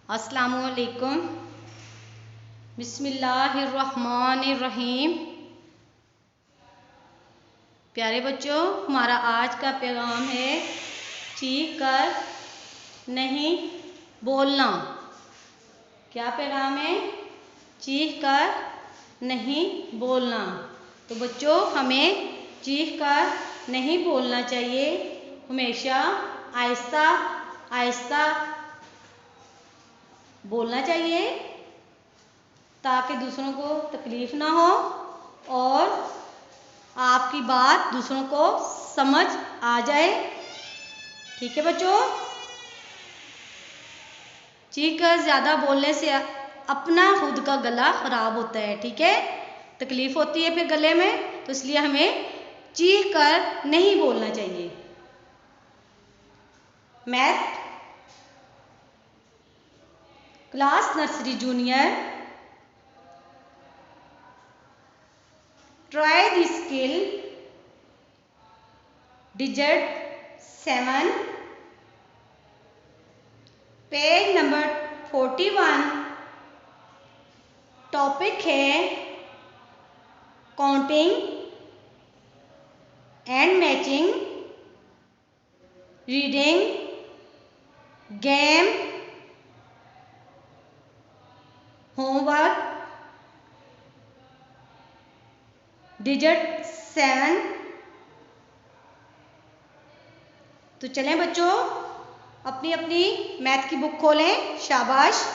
अस्सलामुअलैकुम। बिस्मिल्लाहिर्रहमानिर्रहीम। प्यारे बच्चों, हमारा आज का पैगाम है चीख कर नहीं बोलना। क्या पैगाम है? चीख कर नहीं बोलना। तो बच्चों, हमें चीख कर नहीं बोलना चाहिए। हमेशा आहिस्ता आहिस्ता बोलना चाहिए ताकि दूसरों को तकलीफ ना हो और आपकी बात दूसरों को समझ आ जाए। ठीक है बच्चों? चीख कर ज़्यादा बोलने से अपना खुद का गला खराब होता है। ठीक है, तकलीफ होती है फिर गले में, तो इसलिए हमें चीख कर नहीं बोलना चाहिए। Math class nursery junior, try the skill digit 7, page number 41। Topic है counting and matching, reading, game, homework, digit 7। तो चलें बच्चों, अपनी अपनी मैथ की बुक खोलें। शाबाश।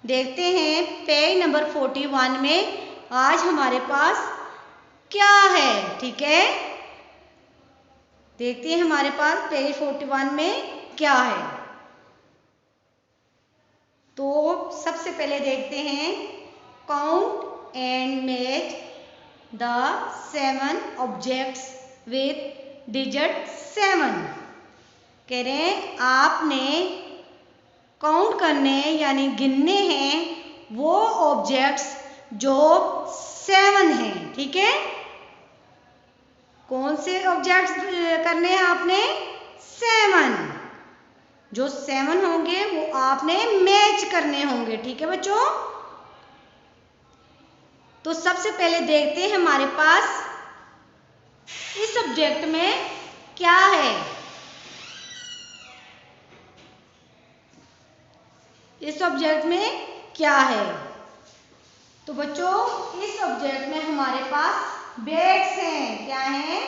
देखते हैं पेज नंबर 41 में आज हमारे पास क्या है। ठीक है, देखते हैं हमारे पास पेज 41 में क्या है। तो सबसे पहले देखते हैं count and match the 7 objects with digit 7। कह रहे हैं आपने काउंट करने यानी गिनने हैं वो ऑब्जेक्ट्स जो 7 हैं। ठीक है, कौन से ऑब्जेक्ट्स करने हैं आपने? 7। जो 7 होंगे वो आपने मैच करने होंगे। ठीक है बच्चों? तो सबसे पहले देखते हैं हमारे पास इस ऑब्जेक्ट में क्या है। इस ऑब्जेक्ट में क्या है? तो बच्चों, इस ऑब्जेक्ट में हमारे पास बेड्स हैं। क्या हैं?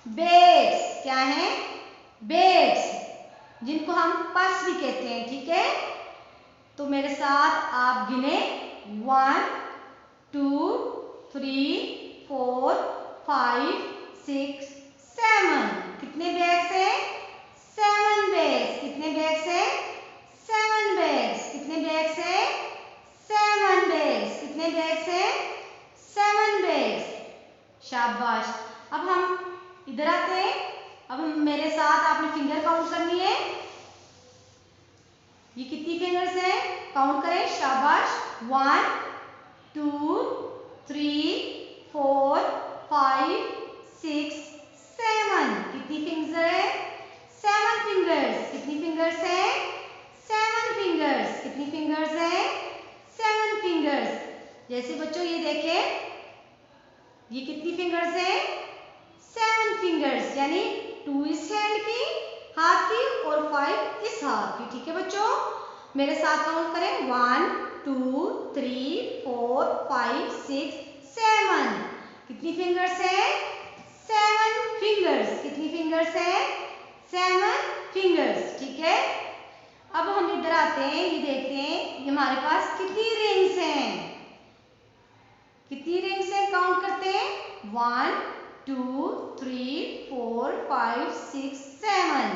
बेड्स। क्या हैं? बेड्स, जिनको हम पर्स भी कहते हैं। ठीक है, तो मेरे साथ आप गिने 1 2 3 4 5 6 7। कितने बैग्स हैं? 7 बैग्स। कितने बैग्स हैं? 7 बैग्स। कितने बैग्स हैं? 7 बैग्स। कितने बैग्स हैं? 7 बैग्स। शाबाश। अब हम इधर आते हैं। अब हम मेरे साथ आपने फिंगर काउंट करनी है। ये कितनी फिंगर्स हैं? काउंट करें। शाबाश। 1 2 3 4 5 6 7। कितनी फिंगर्स है? 7 फिंगर्स। कितनी फिंगर्स है? 7 फिंगर्स। कितनी फिंगर्स है? 7 फिंगर्स। जैसे बच्चों ये देखें, ये कितनी फिंगर्स है? 7 फिंगर्स, यानी 2 इस हैंड की, हाथ की, और 5 इस हाथ की। ठीक है बच्चों, मेरे साथ काउंट करें। 1 2 3 4 5 6 7। कितनी फिंगर्स है? 7 फिंगर्स। कितनी फिंगर्स है? 7 फिंगर्स। ठीक है, अब हम इधर आते हैं। ये देखते हैं ये हमारे पास कितनी रिंग्स हैं। कितनी रिंग्स हैं? काउंट करते हैं। 1 2 3 4 5 6 7।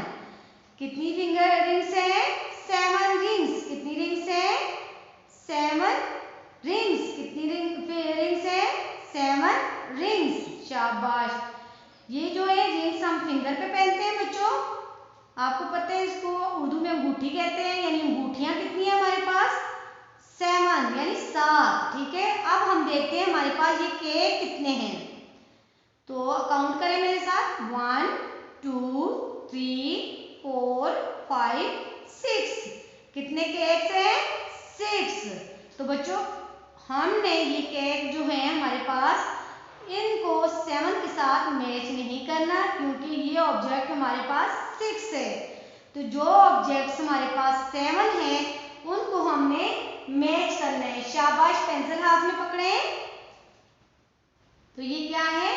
कितनी फिंगर रिंग्स हैं? 7 रिंग्स। कितनी रिंग्स हैं? 7 रिंग्स। कितनी रिंग्स हैं? 7 रिंग्स। शाबाश। ये जो है रिंग्स हम फिंगर पे पहनते हैं बच्चों। आपको पता है इसको उर्दू में अंगूठी कहते हैं, यानी अंगूठियां कितनी है हमारे पास? 7, यानी 7। ठीक है, अब हम देखते हैं हमारे पास ये केक कितने हैं। तो काउंट करें मेरे साथ। 1 2 3 4 5 6। कितने केक्स हैं? 6। तो बच्चों हमने ये केक जो है हमारे पास, इनको 7 के साथ मैच नहीं करना क्योंकि ये ऑब्जेक्ट हमारे पास 6 है। तो जो ऑब्जेक्ट्स हमारे पास 7 है उनको हमने मैच करना है। शाबाश, पेंसिल हाथ में पकड़े। तो ये क्या है,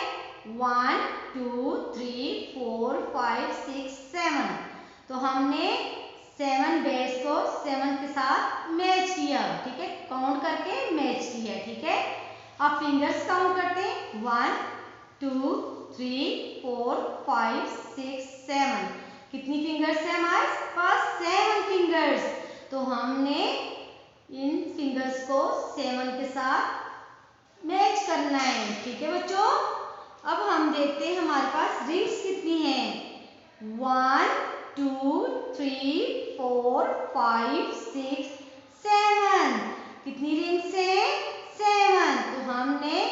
1 2 3 4 5 6 7। तो हमने 7 बेड्स को 7 के साथ मैच किया, ठीक है, काउंट करके मैच किया, ठीक है। अब फिंगर्स काउंट करते हैं, 1 2 3 4 5 6 7। कितनी फिंगर्स है हमारे पास, 7 फिंगर्स। तो हमने इन फिंगर्स को 7 के साथ मैच करना है, ठीक है बच्चों। अब हम देखते हैं हमारे पास रिंग्स कितनी हैं, 1 2 3 4 5 6 7। कितनी रिंग्स है, 7। तो हमने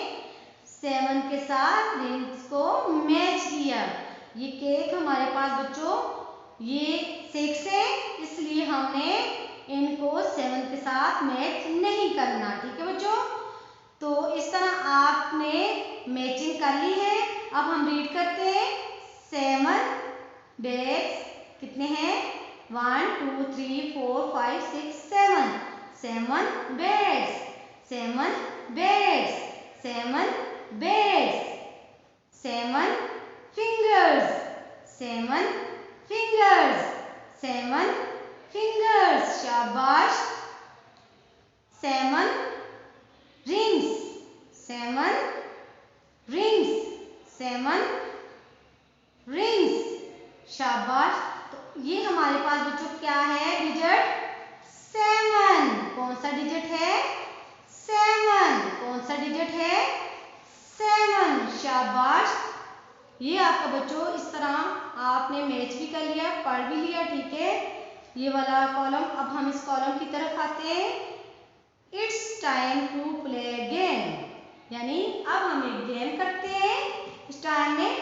7 के साथ रिंग्स को मैच किया। ये केक हमारे पास बच्चों ये 6 है, इसलिए हमने इनको 7 के साथ मैच नहीं करना, ठीक है बच्चों। तो इस तरह आपने मैचिंग कर ली है। अब हम रीड करते हैं, 7 बैग्स कितने हैं, 1 2 3 4 5 6 7। 7 bags, 7 bags, 7 bags. 7 fingers, 7 fingers, 7 fingers. शाबाश। 7 rings, 7 rings, 7 rings। शाबाश। तो ये हमारे पास बच्चों क्या है, डिजिट 7। कौन सा डिजिट है, 7। कौन सा डिजिट है, 7। शाबाश। ये आपका बच्चों इस तरह आपने मैच भी कर लिया, पढ़ भी लिया, ठीक है। ये वाला कॉलम, अब हम इस कॉलम की तरफ आते हैं। It's time to play game, यानी अब हम एक गेम करते हैं इस टाइम में,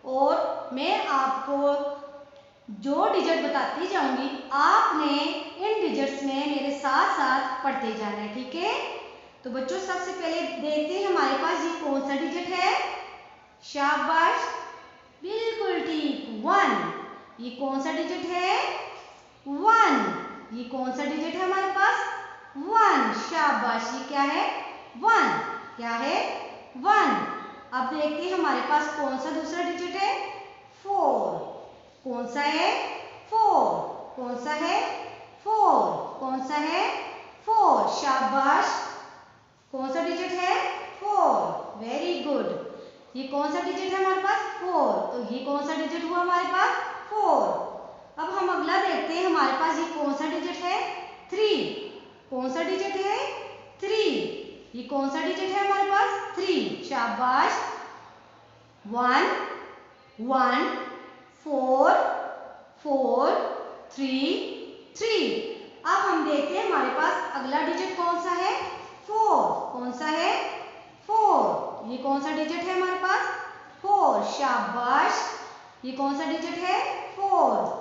और मैं आपको जो डिजिट बताती जाऊंगी आपने इन डिजिट्स में मेरे साथ साथ पढ़ते जाना है, ठीक है। तो बच्चों सबसे पहले देखते हैं हमारे पास ये कौन सा डिजिट है। शाबाश, बिल्कुल ठीक, 1। ये कौन सा डिजिट है, 1। ये कौन सा डिजिट है हमारे पास, 1। शाबाश, ये क्या है, 1। क्या है, 1। अब देखते हैं हमारे पास कौन सा दूसरा डिजिट है, 4। कौन सा है, 4। कौन सा है, 4। कौन सा है, 4। शाबाश। कौन सा डिजिट है, 4। Very good. ये कौन सा डिजिट है हमारे पास, 4। तो ये कौन सा डिजिट हुआ हमारे पास, 4। अब हम अगला देखते हैं हमारे पास ये कौन सा डिजिट है, 3। कौन सा डिजिट है, 3। ये कौन सा डिजिट है हमारे पास, 3। शाबाश। 1 1 4 4 3 3। अब हम देखते हैं हमारे पास अगला डिजिट कौन सा है, 4। कौन सा है, 4। ये कौन सा डिजिट है हमारे पास, 4। शाबाश। ये कौन सा डिजिट है, 4।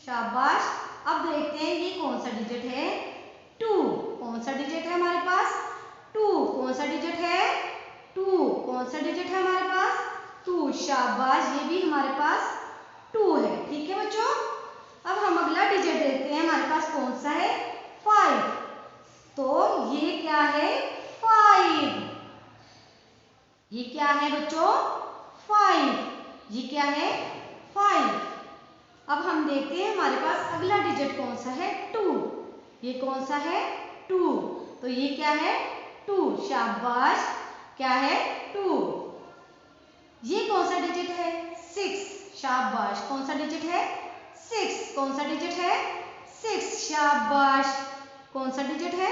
शाबाश। अब देखते हैं ये कौन सा डिजिट है, 2। कौन सा डिजिट है हमारे पास, 2। कौन सा डिजिट है, 2। कौन सा डिजिट है हमारे पास, 2। शाबाश, ये भी हमारे पास 2 है, ठीक है बच्चों। अब हम अगला डिजिट देखते हैं हमारे पास कौन सा है, 5। तो ये क्या है, 5। ये क्या है बच्चों, 5। ये क्या है, 5। अब हम देखते हैं हमारे पास अगला डिजिट कौन सा है, 2। ये कौन सा है, 2। तो ये क्या है, 2। शाबाश। क्या है, 2। ये कौन सा डिजिट है, 6। शाबाश। कौन सा डिजिट है, 6। कौन सा डिजिट है, 6। शाबाश। कौन सा डिजिट है,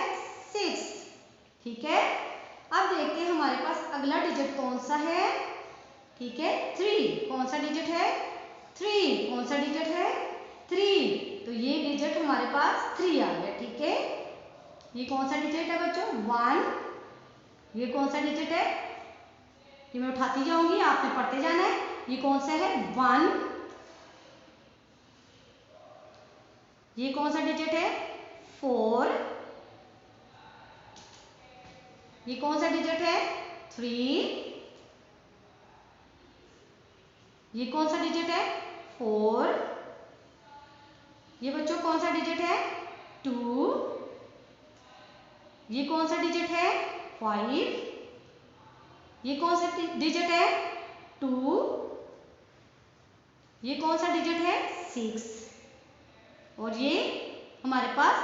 6। ठीक है। अब देखते हैं हमारे पास अगला डिजिट कौन सा है, ठीक है, 3। कौन सा डिजिट है, 3। कौन सा डिजिट है, 3। तो ये डिजिट हमारे पास 3 आ गया, ठीक है। ये कौन सा डिजिट है बच्चों, 1। ये कौन सा डिजिट है, ये मैं उठाती जाऊंगी, आपने पढ़ते जाना है। ये कौन सा है, 1। ये कौन सा डिजिट है, 4। ये कौन सा डिजिट है? 3। ये कौन सा डिजिट है? 4। ये बच्चों कौन सा डिजिट है? 2। ये कौन सा डिजिट है? 5। ये कौन सा डिजिट है? 2। ये कौन सा डिजिट है? 6। और ये हमारे पास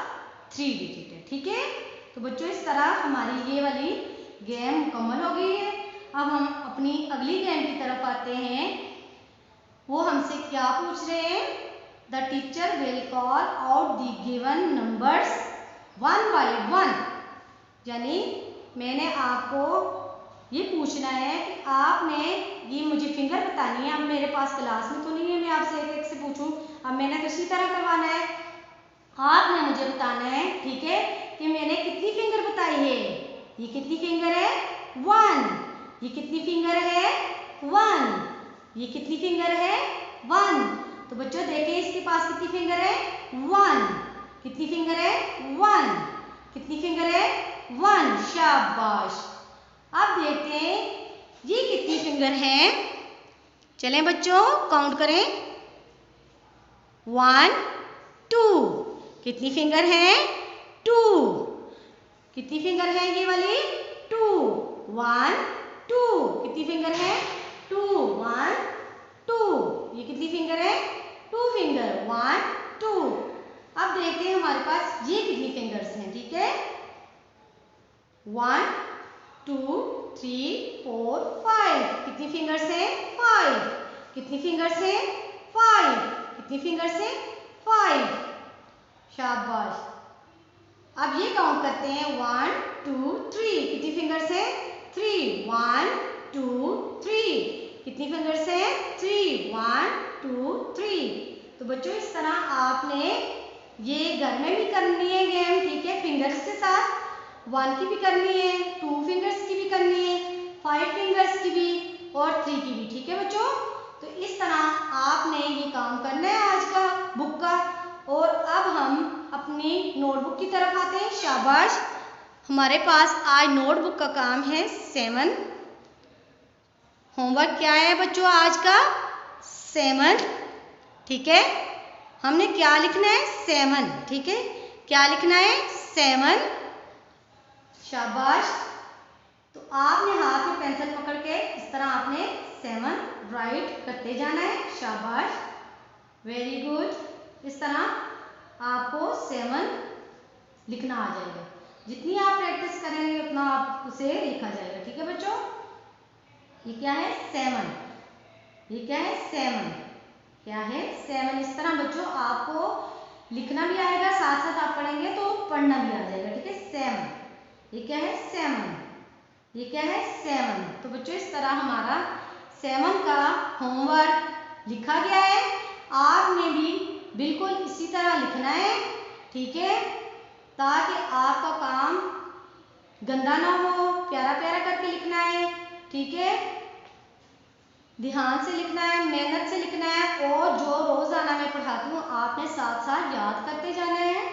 3 डिजिट है। ठीक है, तो बच्चों इस तरह हमारी ये वाली गेम मुकम्मल हो गई है। अब हम अपनी अगली गेम की तरफ आते हैं। वो हमसे क्या पूछ रहे हैं? The teacher will call out the given numbers 1 by 1। यानी मैंने आपको ये पूछना है कि आपने ये मुझे फिंगर बतानी है। अब मेरे पास क्लास में तो नहीं है मैं आपसे एक एक से पूछूं, अब मैंने तो इसी तरह करवाना है। आपने मुझे बताना है, ठीक है, कि मैंने कितनी फिंगर बताई है। ये कितनी फिंगर है? 1। ये कितनी फिंगर है? 1। ये कितनी फिंगर है? 1। तो बच्चों देखें इसके पास कितनी फिंगर है? 1। कितनी फिंगर है? 1। कितनी फिंगर है? 1। शाबाश। अब देखते हैं ये कितनी फिंगर है। चलें बच्चों काउंट करें। 1 2। कितनी फिंगर है? 2। कितनी फिंगर है ये वाली? 2। 1 2। कितनी फिंगर है? 2। 1 2। ये कितनी फिंगर है? 2 फिंगर। 1 2। अब देखते हैं हमारे पास ये कितनी फिंगर्स हैं। ठीक है, 1 2 3 4 5। कितनी फिंगर्स है? 5। कितनी फिंगर्स है? 5। कितनी फिंगर्स है? 5। शाबाश। अब ये काउंट करते हैं 1 2 3। कितनी फिंगर्स है? 3। 1 2 3। कितनी फिंगर्स है? 3। 1 2 3। तो बच्चों इस तरह आपने ये घर में भी करनी है गेम। ठीक है, फिंगर्स के साथ 1 की भी करनी है, 2 फिंगर्स की भी करनी है, 5 फिंगर्स की भी और 3 की भी। ठीक है बच्चों, तो इस तरह आपने ये काम करना है आज का बुक का। और अब हम अपनी नोटबुक की तरफ आते हैं। शाबाश, हमारे पास आज नोटबुक का काम है 7। होमवर्क क्या है बच्चों आज का? 7। ठीक है, हमने क्या लिखना है? 7। ठीक है, क्या लिखना है? 7। शाबाश। तो आपने हाथ में पेंसिल पकड़ के इस तरह आपने 7 राइट करते जाना है। शाबाश, वेरी गुड। इस तरह आपको 7 लिखना आ जाएगा। जितनी आप प्रैक्टिस करेंगे उतना आप उसे लिखा जाएगा। ठीक है बच्चों, ये क्या है? 7। ये क्या है? 7। क्या है? 7। इस तरह बच्चों आपको लिखना भी आएगा, साथ साथ आप पढ़ेंगे तो पढ़ना भी आ जाएगा। ठीक है, 7। ये क्या है? 7। ये क्या है? 7। तो बच्चों इस तरह हमारा 7 का होमवर्क लिखा गया है। आपने भी बिल्कुल इसी तरह लिखना है। ठीक है, ताकि आपका काम गंदा ना हो, प्यारा प्यारा करके लिखना है। ठीक है, ध्यान से लिखना है, मेहनत से लिखना है और जो रोजाना मैं पढ़ाती हूँ आपने साथ साथ याद करते जाना है।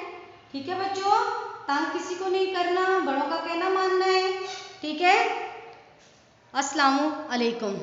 ठीक है बच्चों, तंग किसी को नहीं करना, बड़ों का कहना मानना है। ठीक है, अस्सलामु अलैकुम।